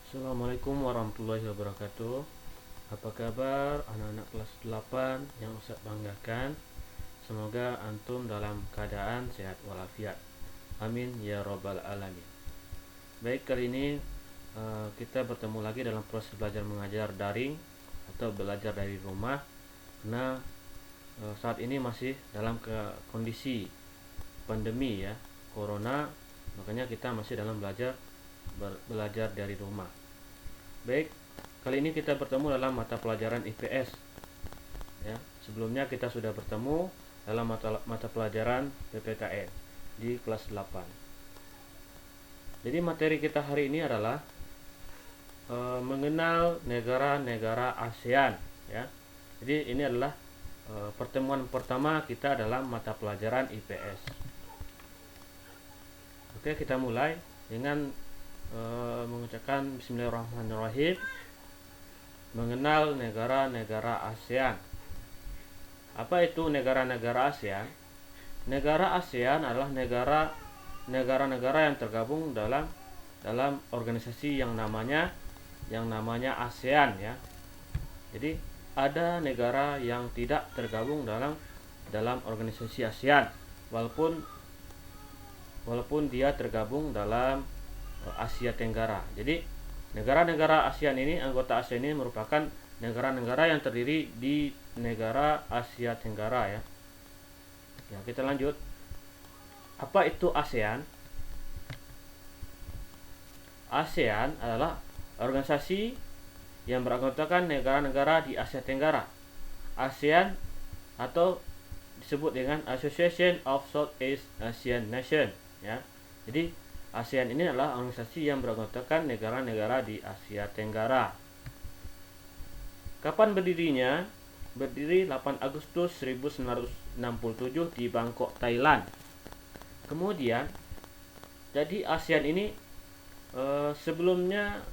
Assalamualaikum warahmatullahi wabarakatuh. Apa kabar anak-anak kelas 8 yang Ustaz banggakan? Semoga antum dalam keadaan sehat walafiat. Amin ya robbal alamin. Baik, kali ini kita bertemu lagi dalam proses belajar mengajar daring atau belajar dari rumah. Karena saat ini masih dalam kondisi pandemi ya, corona, makanya kita masih dalam belajar dari rumah. Baik, kali ini kita bertemu dalam mata pelajaran IPS ya. Sebelumnya kita sudah bertemu dalam mata pelajaran PPKN di kelas 8. Jadi materi kita hari ini adalah mengenal negara-negara ASEAN ya. Jadi ini adalah pertemuan pertama kita dalam mata pelajaran IPS. Oke, kita mulai dengan mengucapkan Bismillahirrahmanirrahim. Mengenal negara-negara ASEAN. Apa itu negara-negara ASEAN? Negara ASEAN adalah negara-negara yang tergabung dalam organisasi yang namanya ASEAN ya. Jadi ada negara yang tidak tergabung dalam organisasi ASEAN walaupun dia tergabung dalam Asia Tenggara. Jadi negara-negara ASEAN ini, anggota ASEAN ini merupakan negara-negara yang terdiri di negara Asia Tenggara ya. Ya, kita lanjut. Apa itu ASEAN? ASEAN adalah organisasi yang beranggotakan negara-negara di Asia Tenggara. ASEAN atau disebut dengan Association of Southeast Asian Nations ya. Jadi ASEAN ini adalah organisasi yang beranggotakan negara-negara di Asia Tenggara. Kapan berdirinya? Berdiri 8 Agustus 1967 di Bangkok, Thailand. Kemudian, jadi ASEAN ini sebelumnya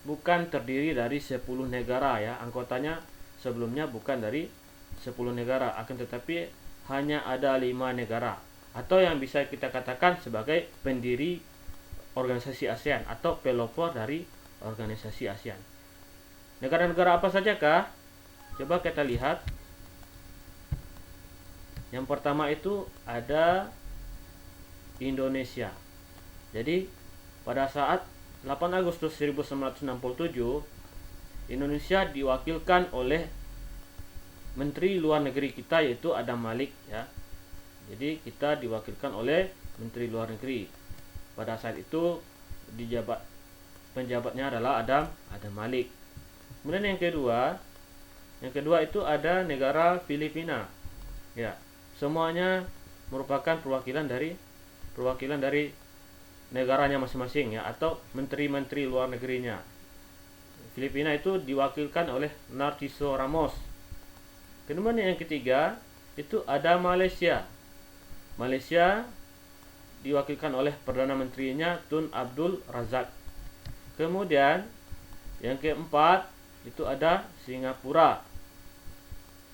bukan terdiri dari 10 negara ya. Anggotanya sebelumnya bukan dari 10 negara, akan tetapi hanya ada 5 negara, atau yang bisa kita katakan sebagai pendiri organisasi ASEAN atau pelopor dari organisasi ASEAN. Negara-negara apa sajakah? Coba kita lihat. Yang pertama itu ada Indonesia. Jadi pada saat 8 Agustus 1967 Indonesia diwakilkan oleh Menteri Luar Negeri kita, yaitu Adam Malik ya. Jadi kita diwakilkan oleh Menteri Luar Negeri. Pada saat itu penjabatnya adalah Adam Malik. Kemudian yang kedua itu ada negara Filipina. Ya, semuanya merupakan perwakilan dari negaranya masing-masing ya, atau menteri-menteri luar negerinya. Filipina itu diwakilkan oleh Narciso Ramos. Kemudian yang ketiga itu ada Malaysia. Malaysia diwakilkan oleh Perdana Menterinya Tun Abdul Razak. Kemudian yang keempat itu ada Singapura.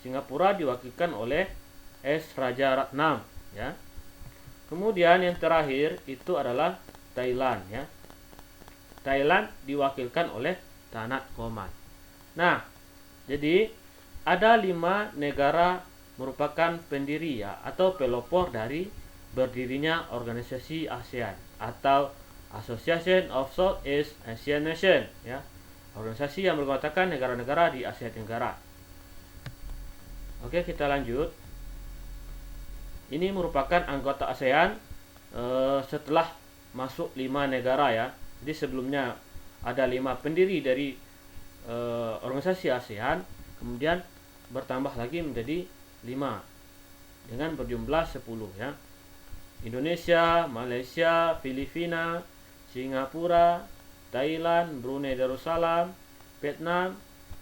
Singapura diwakilkan oleh S. Raja Ratnam ya. Kemudian yang terakhir itu adalah Thailand ya. Thailand diwakilkan oleh Tanat Koman. Nah, jadi ada 5 negara merupakan pendiri ya, atau pelopor dari berdirinya organisasi ASEAN atau Association of Southeast Asian Nations ya. Organisasi yang beranggotakan negara-negara di Asia Tenggara. Oke, kita lanjut. Ini merupakan anggota ASEAN setelah masuk 5 negara ya. Jadi sebelumnya ada 5 pendiri dari organisasi ASEAN, kemudian bertambah lagi menjadi 5 dengan berjumlah 10 ya. Indonesia, Malaysia, Filipina, Singapura, Thailand, Brunei Darussalam, Vietnam,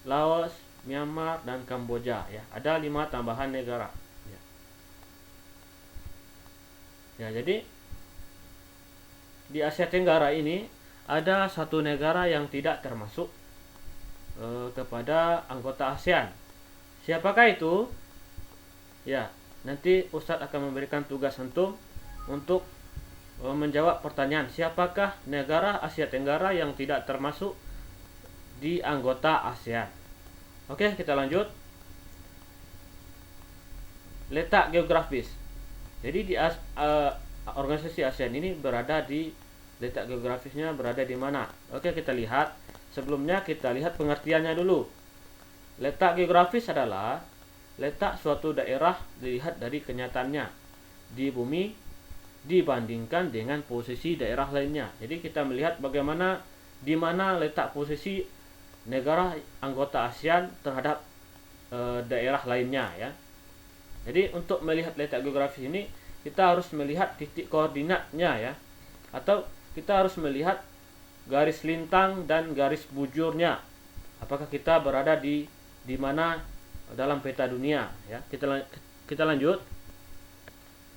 Laos, Myanmar, dan Kamboja ya. Ada 5 tambahan negara ya. Ya, jadi di Asia Tenggara ini ada satu negara yang tidak termasuk kepada anggota ASEAN. Siapakah itu? Ya, nanti Ustadz akan memberikan tugas antum untuk menjawab pertanyaan siapakah negara Asia Tenggara yang tidak termasuk di anggota ASEAN. Oke, kita lanjut. Letak geografis. Jadi di organisasi ASEAN ini letak geografisnya berada di mana? Oke, kita lihat. Sebelumnya kita lihat pengertiannya dulu. Letak geografis adalah letak suatu daerah dilihat dari kenyataannya di bumi dibandingkan dengan posisi daerah lainnya. Jadi kita melihat bagaimana di mana letak posisi negara anggota ASEAN terhadap daerah lainnya ya. Jadi untuk melihat letak geografis ini kita harus melihat titik koordinatnya ya, atau kita harus melihat garis lintang dan garis bujurnya. Apakah kita berada di mana dalam peta dunia ya. Kita lanjut.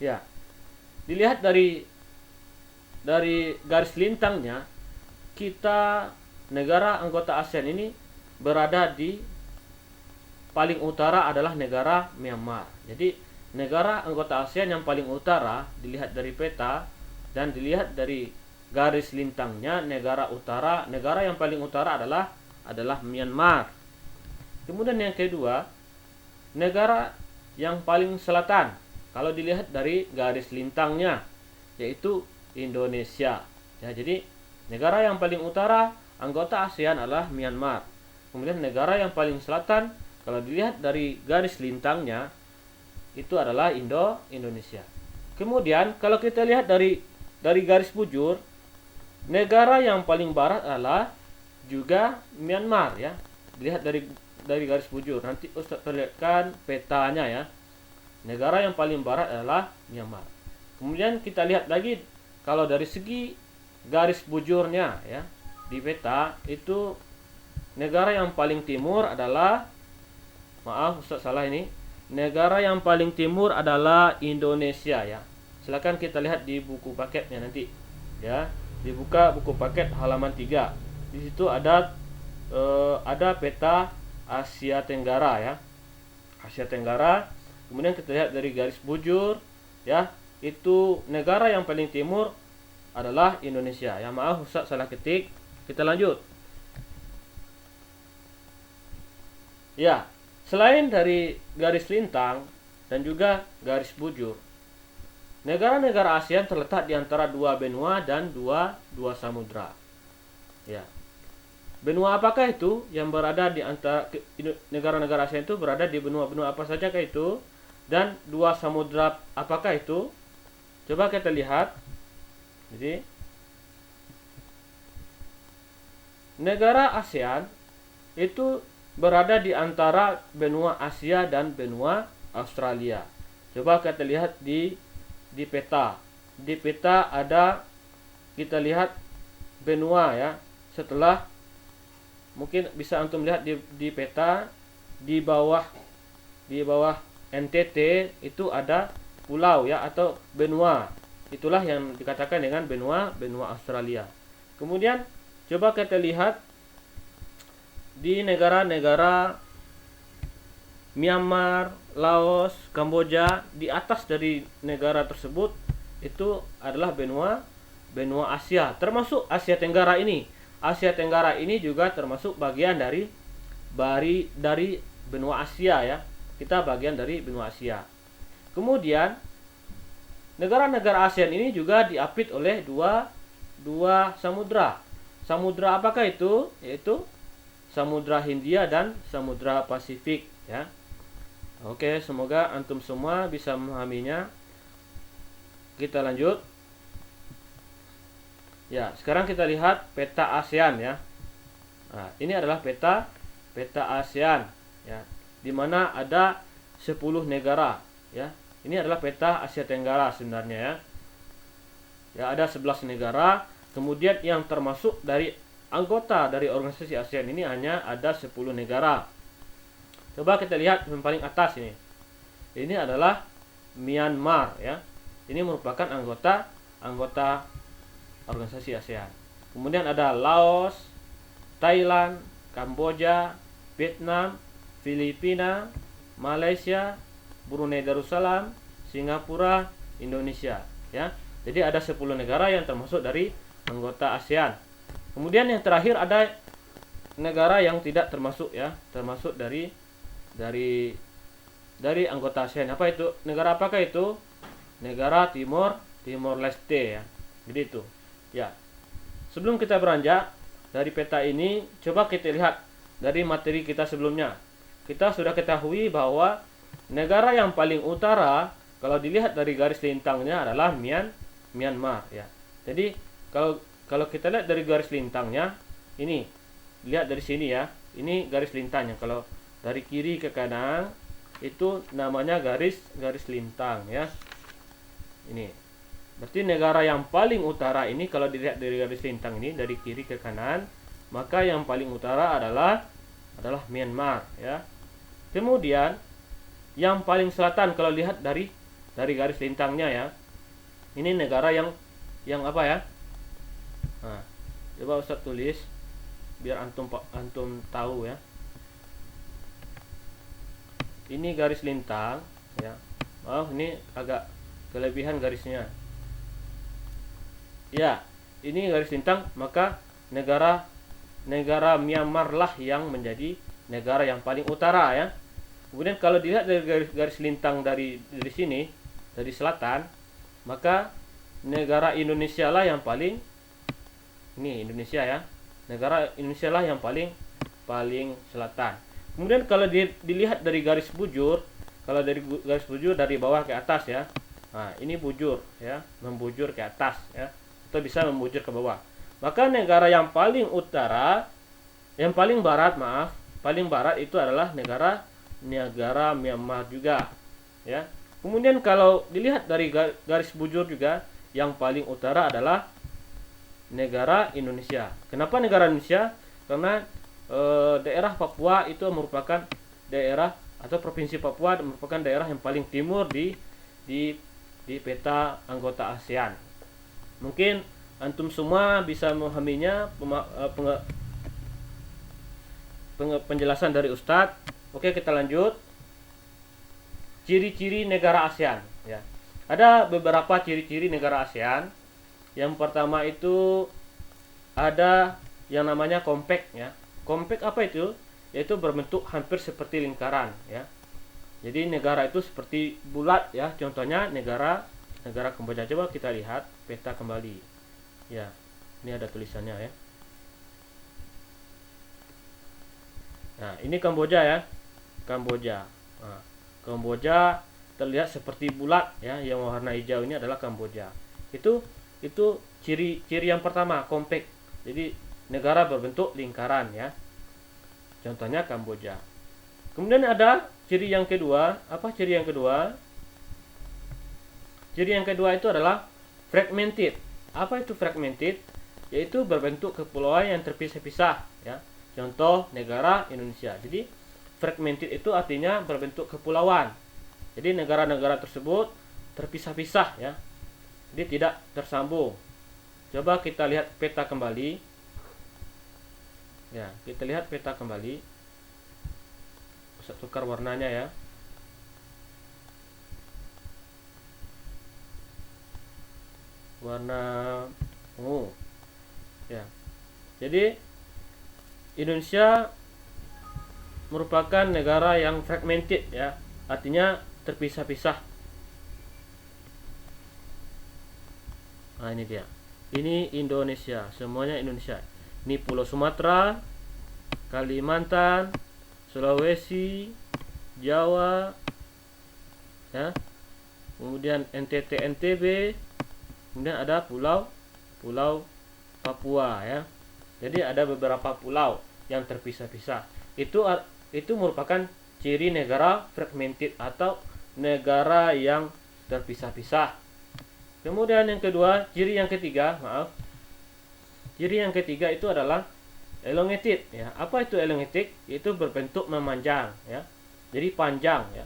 Ya. Dilihat dari garis lintangnya, kita negara anggota ASEAN ini berada di paling utara adalah negara Myanmar. Jadi negara anggota ASEAN yang paling utara dilihat dari peta dan dilihat dari garis lintangnya, negara yang paling utara adalah Myanmar. Kemudian yang kedua, negara yang paling selatan kalau dilihat dari garis lintangnya yaitu Indonesia. Ya, jadi negara yang paling utara anggota ASEAN adalah Myanmar. Kemudian negara yang paling selatan kalau dilihat dari garis lintangnya itu adalah Indonesia. Kemudian kalau kita lihat dari garis bujur, negara yang paling barat adalah juga Myanmar ya. Dilihat dari garis bujur. Nanti Ustaz perlihatkan petanya ya. Negara yang paling barat adalah Myanmar. Kemudian kita lihat lagi kalau dari segi garis bujurnya ya, di peta itu negara yang paling timur adalah, maaf Ustaz salah ini, negara yang paling timur adalah Indonesia ya. Silakan kita lihat di buku paketnya nanti ya. Dibuka buku paket halaman 3. Di situ ada peta Asia Tenggara ya. Asia Tenggara. Kemudian kita lihat dari garis bujur ya, itu negara yang paling timur adalah Indonesia. Ya, maaf Ustaz salah ketik. Kita lanjut. Ya, selain dari garis lintang dan juga garis bujur, negara-negara ASEAN terletak di antara dua benua dan dua samudra. Ya. Benua apakah itu yang berada di antara negara-negara ASEAN itu berada di benua-benua apa saja kah itu? Dan dua samudra apakah itu? Coba kita lihat. Jadi negara ASEAN itu berada di antara benua Asia dan benua Australia. Coba kita lihat di peta. Di peta ada, kita lihat benua ya. Setelah, mungkin bisa antum lihat di peta di bawah NTT itu ada pulau ya, atau benua. Itulah yang dikatakan dengan benua Australia. Kemudian coba kita lihat di negara-negara Myanmar, Laos, Kamboja, di atas dari negara tersebut itu adalah benua Asia, termasuk Asia Tenggara ini. Asia Tenggara ini juga termasuk bagian dari benua Asia ya. Kita bagian dari benua Asia. Kemudian negara-negara ASEAN ini juga diapit oleh dua samudra. Samudra apakah itu? Yaitu Samudra Hindia dan Samudra Pasifik ya. Oke, semoga antum semua bisa memahaminya. Kita lanjut. Ya, sekarang kita lihat peta ASEAN ya. Nah, ini adalah peta ASEAN ya, di mana ada 10 negara ya. Ini adalah peta Asia Tenggara sebenarnya ya. Ya, ada 11 negara. Kemudian yang termasuk dari anggota dari organisasi ASEAN ini hanya ada 10 negara. Coba kita lihat yang paling atas ini. Ini adalah Myanmar ya. Ini merupakan anggota organisasi ASEAN. Kemudian ada Laos, Thailand, Kamboja, Vietnam, Filipina, Malaysia, Brunei Darussalam, Singapura, Indonesia ya. Jadi ada 10 negara yang termasuk dari anggota ASEAN. Kemudian yang terakhir ada negara yang tidak termasuk ya, termasuk dari anggota ASEAN. Apa itu? Negara apakah itu? Negara Timor Leste ya. Jadi itu. Ya. Sebelum kita beranjak dari peta ini, coba kita lihat dari materi kita sebelumnya. Kita sudah ketahui bahwa negara yang paling utara kalau dilihat dari garis lintangnya adalah Myanmar ya. Jadi kalau kita lihat dari garis lintangnya, ini lihat dari sini ya. Ini garis lintangnya. Kalau dari kiri ke kanan itu namanya garis lintang ya. Ini. Berarti negara yang paling utara ini kalau dilihat dari garis lintang ini dari kiri ke kanan, maka yang paling utara adalah Myanmar ya. Kemudian yang paling selatan kalau lihat dari garis lintangnya ya. Ini negara yang apa ya? Nah, coba Ustaz tulis biar antum tahu ya. Ini garis lintang ya. Oh, ini agak kelebihan garisnya. Ya, ini garis lintang, maka negara Myanmar lah yang menjadi negara yang paling utara ya. Kemudian kalau dilihat dari garis lintang dari sini, dari selatan, maka negara Indonesia lah yang paling, ini Indonesia ya. Negara Indonesia lah yang paling selatan. Kemudian kalau dilihat dari garis bujur, kalau dari garis bujur dari bawah ke atas ya. Nah, ini bujur ya, membujur ke atas ya. Atau bisa membujur ke bawah. Maka negara yang paling utara, yang paling barat itu adalah negara Myanmar juga ya. Kemudian kalau dilihat dari garis bujur juga, yang paling utara adalah negara Indonesia. Kenapa negara Indonesia? Karena daerah Papua itu merupakan daerah, atau provinsi Papua merupakan daerah yang paling timur di peta anggota ASEAN. Mungkin antum semua bisa memahaminya, penjelasan dari Ustadz. Oke, kita lanjut. Ciri-ciri negara ASEAN ya. Ada beberapa ciri-ciri negara ASEAN. Yang pertama itu ada yang namanya compact ya. Compact apa itu? Yaitu berbentuk hampir seperti lingkaran ya. Jadi negara itu seperti bulat ya. Contohnya negara Kamboja. Coba kita lihat peta kembali. Ya, ini ada tulisannya ya. Nah, ini Kamboja ya. Kamboja. Nah, Kamboja terlihat seperti bulat ya, yang warna hijau ini adalah Kamboja. Itu ciri yang pertama, compact. Jadi negara berbentuk lingkaran ya. Contohnya Kamboja. Kemudian ada ciri yang kedua. Apa ciri yang kedua? Ciri yang kedua itu adalah fragmented. Apa itu fragmented? Yaitu berbentuk kepulauan yang terpisah-pisah ya. Contoh negara Indonesia. Jadi fragmented itu artinya berbentuk kepulauan. Jadi negara-negara tersebut terpisah-pisah ya. Jadi tidak tersambung. Coba kita lihat peta kembali. Ya, kita lihat peta kembali. Bisa tukar warnanya ya. Warna ungu ya. Jadi Indonesia merupakan negara yang fragmented ya, artinya terpisah-pisah. Nah, ini dia. Ini Indonesia, semuanya Indonesia. Ini Pulau Sumatera, Kalimantan, Sulawesi, Jawa ya. Kemudian NTT, NTB. Kemudian ada pulau Papua ya. Jadi ada beberapa pulau yang terpisah-pisah. Itu merupakan ciri negara fragmented atau negara yang terpisah-pisah. Kemudian yang kedua, ciri yang ketiga itu adalah elongated ya. Apa itu elongated? Itu berbentuk memanjang ya. Jadi panjang ya.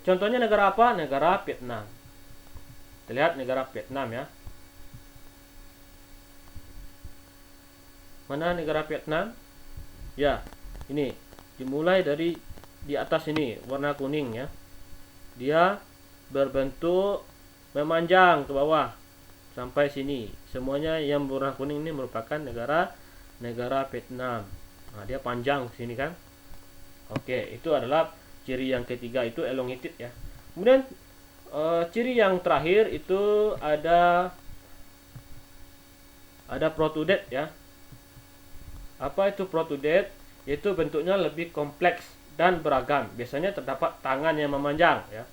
Contohnya negara apa? Negara Vietnam. Kita lihat negara Vietnam ya. Mana negara Vietnam? Ya, ini dimulai dari di atas ini warna kuning ya. Dia berbentuk memanjang ke bawah sampai sini. Semuanya yang berwarna kuning ini merupakan negara Vietnam. Nah, dia panjang sini kan. Oke, itu adalah ciri yang ketiga, itu elongated ya. Kemudian ciri yang terakhir itu ada protrude ya. Apa itu protrude? Yaitu bentuknya lebih kompleks dan beragam. Biasanya terdapat tangan yang memanjang ya.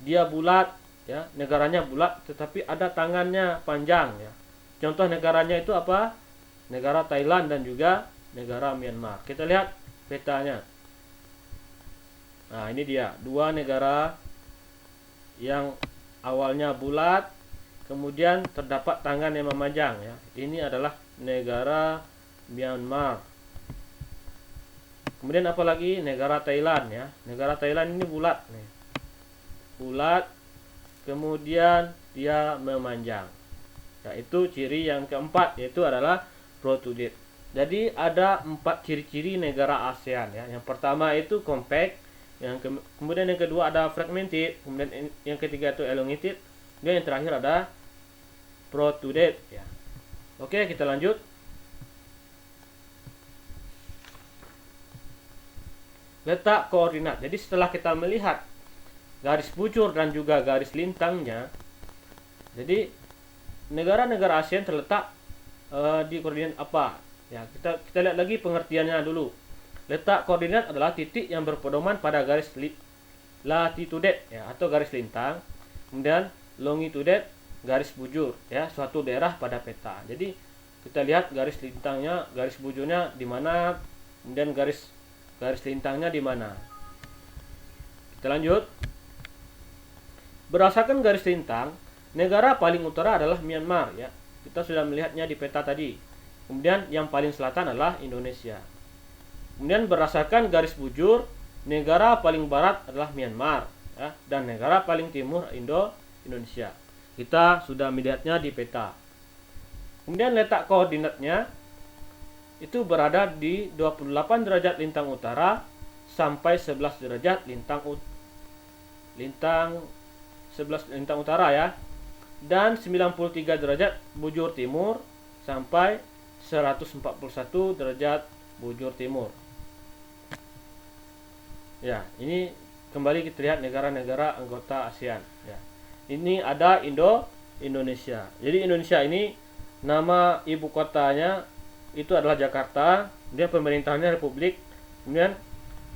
Dia bulat ya, negaranya bulat tetapi ada tangannya panjang ya. Contoh negaranya itu apa? Negara Thailand dan juga negara Myanmar. Kita lihat petanya. Nah, ini dia dua negara yang awalnya bulat, kemudian terdapat tangan yang memanjang ya. Ini adalah negara Myanmar. Kemudian apalagi negara Thailand ya. Negara Thailand ini bulat nih. Bulat, kemudian dia memanjang. Yaitu ciri yang keempat, yaitu adalah protrude. Jadi ada 4 ciri-ciri negara ASEAN ya. Yang pertama itu compact, kemudian yang kedua ada fragmented, kemudian yang ketiga itu elongated, dan yang terakhir ada protrude ya. Oke, kita lanjut. Letak koordinat. Jadi setelah kita melihat garis bujur dan juga garis lintangnya, jadi negara-negara ASEAN terletak di koordinat apa? Ya, kita lihat lagi pengertiannya dulu. Letak koordinat adalah titik yang berpedoman pada garis latitude ya, atau garis lintang, kemudian longitude garis bujur ya, suatu daerah pada peta. Jadi kita lihat garis lintangnya, garis bujurnya di mana, kemudian garis lintangnya di mana. Kita lanjut. Berdasarkan garis lintang, negara paling utara adalah Myanmar ya. Kita sudah melihatnya di peta tadi. Kemudian yang paling selatan adalah Indonesia. Kemudian berdasarkan garis bujur, negara paling barat adalah Myanmar ya, dan negara paling timur Indonesia. Kita sudah melihatnya di peta. Kemudian letak koordinatnya itu berada di 28 derajat lintang utara sampai 11 derajat lintang 11 lintang utara ya, dan 93 derajat bujur timur sampai 141 derajat bujur timur. Ya, ini kembali kita lihat negara-negara anggota ASEAN ya. Ini ada Indonesia. Jadi Indonesia ini nama ibu kotanya itu adalah Jakarta, dia pemerintahnya Republik, kemudian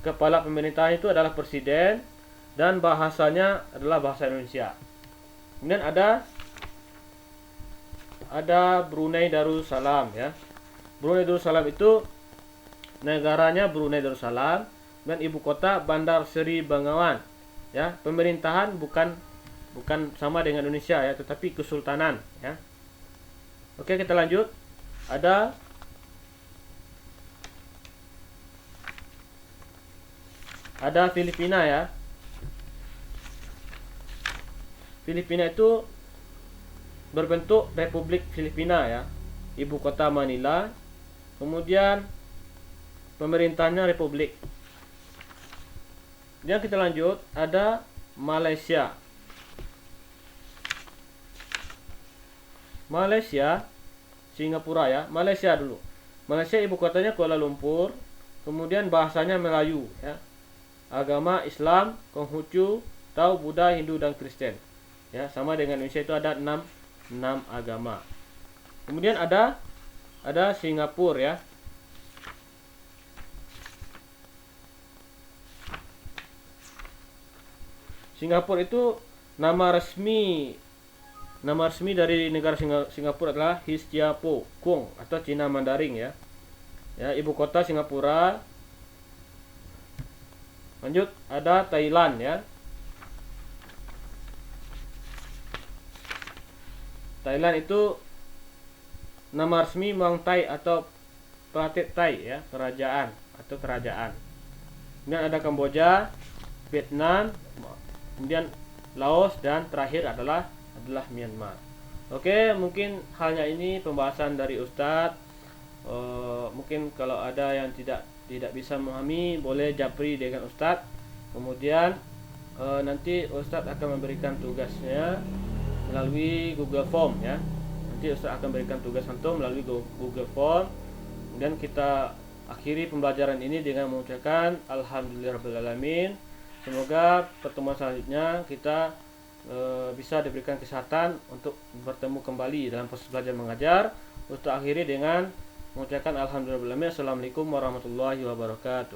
kepala pemerintahan itu adalah presiden, dan bahasanya adalah bahasa Indonesia. Kemudian ada Brunei Darussalam ya. Brunei Darussalam itu negaranya Brunei Darussalam dan ibu kota Bandar Seri Begawan ya. Pemerintahan bukan sama dengan Indonesia ya, tetapi kesultanan ya. Oke, kita lanjut. Ada Filipina ya. Filipina itu berbentuk Republik Filipina ya. Ibu kota Manila. Kemudian pemerintahnya Republik. Dan kita lanjut, ada Malaysia. Malaysia, Singapura ya. Malaysia dulu. Malaysia ibu kotanya Kuala Lumpur. Kemudian bahasanya Melayu ya. Agama Islam, Konghucu, Tao, Buddha, Hindu, dan Kristen. Ya, sama dengan Indonesia itu ada 6 agama. Kemudian ada Singapura ya. Singapura itu nama resmi dari negara Singapura adalah Histiapo Kong atau Cina Mandarin ya. Ya, ibu kota Singapura. Lanjut, ada Thailand ya. Thailand itu nama resmi Muang Thai atau Pratet Thai ya, kerajaan. Kemudian ada Kamboja, Vietnam, kemudian Laos, dan terakhir adalah Myanmar. Oke, mungkin hanya ini pembahasan dari Ustadz. Mungkin kalau ada yang tidak bisa memahami, boleh japri dengan Ustadz. Kemudian nanti Ustadz akan memberikan tugasnya melalui Google Form ya. Nanti Ustadz akan berikan tugas antum melalui Google Form. Dan kita akhiri pembelajaran ini dengan mengucapkan alhamdulillahirabbil. Semoga pertemuan selanjutnya kita bisa diberikan kesehatan untuk bertemu kembali dalam proses belajar mengajar. Ustadz akhiri dengan mengucapkan alhamdulillah. Assalamualaikum warahmatullahi wabarakatuh.